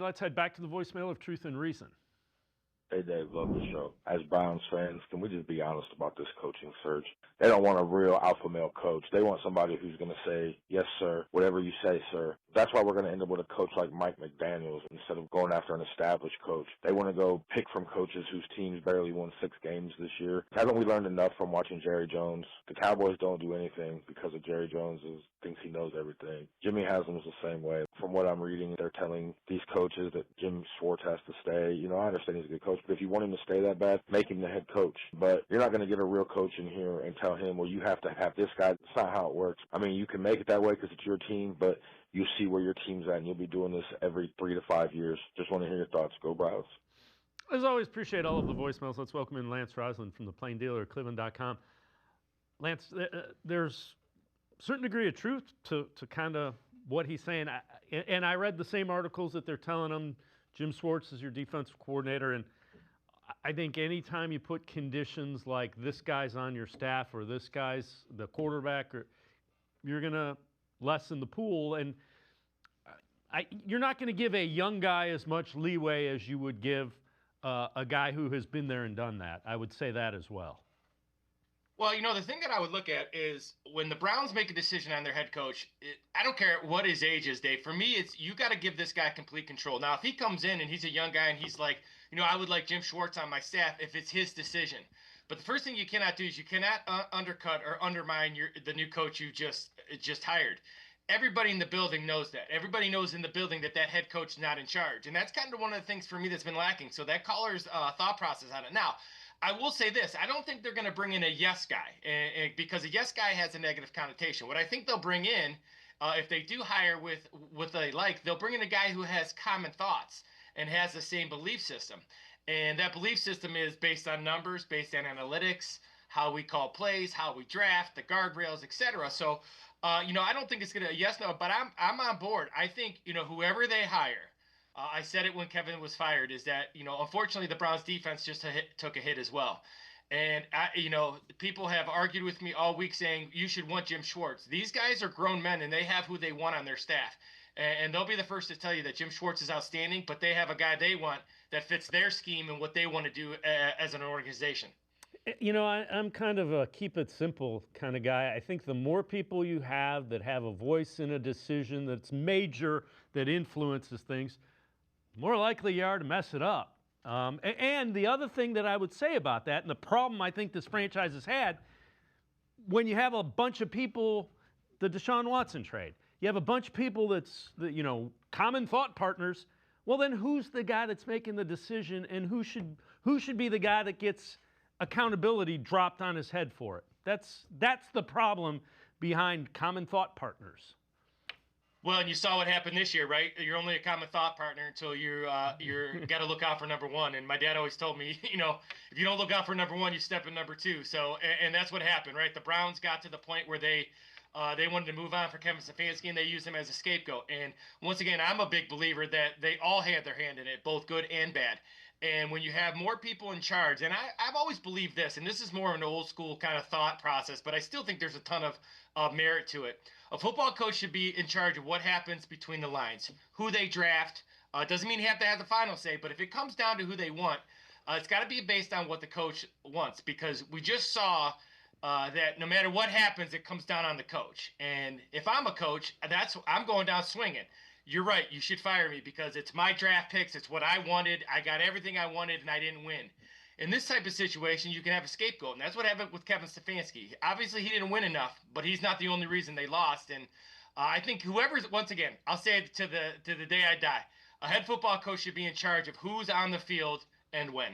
Let's head back to the voicemail of Truth and Reason. Hey, Dave, love the show. As Browns fans, can we just be honest about this coaching search? They don't want a real alpha male coach. They want somebody who's going to say, yes, sir, whatever you say, sir. That's why we're going to end up with a coach like Mike McDaniels instead of going after an established coach. They want to go pick from coaches whose teams barely won 6 games this year. Haven't we learned enough from watching Jerry Jones? The Cowboys don't do anything because of Jerry Jones thinks he knows everything. Jimmy Haslam is the same way. From what I'm reading, they're telling these coaches that Jim Schwartz has to stay. You know, I understand he's a good coach, but if you want him to stay that bad, make him the head coach. But you're not going to get a real coach in here and tell him, well, you have to have this guy. That's not how it works. I mean, you can make it that way because it's your team, but you see where your team's at, and you'll be doing this every 3 to 5 years. Just want to hear your thoughts. Go Browns. As always, appreciate all of the voicemails. Let's welcome in Lance Roslin from the Plain Dealer at cleveland.com. Lance, there's a certain degree of truth to kind of what he's saying. And I read the same articles that they're telling him, Jim Schwartz is your defensive coordinator, and I think anytime you put conditions like this guy's on your staff or this guy's the quarterback, or you're going to lessen the pool. And you're not going to give a young guy as much leeway as you would give a guy who has been there and done that. I would say that as well. Well, you know, the thing that I would look at is when the Browns make a decision on their head coach, I don't care what his age is, Dave. For me, it's you got to give this guy complete control. Now, if he comes in and he's a young guy and he's like, you know, I would like Jim Schwartz on my staff if it's his decision. But the first thing you cannot do is you cannot undercut or undermine the new coach you just hired. Everybody in the building knows that. Everybody knows in the building that head coach is not in charge. And that's kind of one of the things for me that's been lacking. So that caller's thought process on it. Now, I will say this. I don't think they're going to bring in a yes guy because a yes guy has a negative connotation. What I think they'll bring in, if they do hire with what they like, they'll bring in a guy who has common thoughts and has the same belief system. And that belief system is based on numbers, based on analytics, how we call plays, how we draft, the guardrails, etc. So, you know, I don't think it's going to yes, no, but I'm on board. I think, you know, whoever they hire, I said it when Kevin was fired, is that, you know, unfortunately the Browns defense just took a hit as well. And, you know, people have argued with me all week saying you should want Jim Schwartz. These guys are grown men and they have who they want on their staff. And they'll be the first to tell you that Jim Schwartz is outstanding, but they have a guy they want that fits their scheme and what they want to do as an organization. You know, I'm kind of a keep it simple kind of guy. I think the more people you have that have a voice in a decision that's major, that influences things, the more likely you are to mess it up. And the other thing that I would say about that, and the problem I think this franchise has had, when you have a bunch of people, the Deshaun Watson trade, you have a bunch of people that's, you know, common thought partners, well then who's the guy that's making the decision, and who should be the guy that gets accountability dropped on his head for it? That's the problem behind common thought partners. Well, and you saw what happened this year, right? You're only a common thought partner until you're got to look out for number one. And my dad always told me, you know, if you don't look out for number one, you step in number two. So, and that's what happened, right? The Browns got to the point where they wanted to move on for Kevin Stefanski, and they used him as a scapegoat. And once again, I'm a big believer that they all had their hand in it, both good and bad. And when you have more people in charge, and I've always believed this, and this is more of an old school kind of thought process, but I still think there's a ton of merit to it. A football coach should be in charge of what happens between the lines, who they draft. Doesn't mean you have to have the final say, but if it comes down to who they want, it's got to be based on what the coach wants, because we just saw that no matter what happens, it comes down on the coach. And if I'm a coach, I'm going down swinging. You're right. You should fire me because it's my draft picks. It's what I wanted. I got everything I wanted, and I didn't win. In this type of situation, you can have a scapegoat, and that's what happened with Kevin Stefanski. Obviously, he didn't win enough, but he's not the only reason they lost. And I think once again, I'll say it to the day I die, a head football coach should be in charge of who's on the field and when.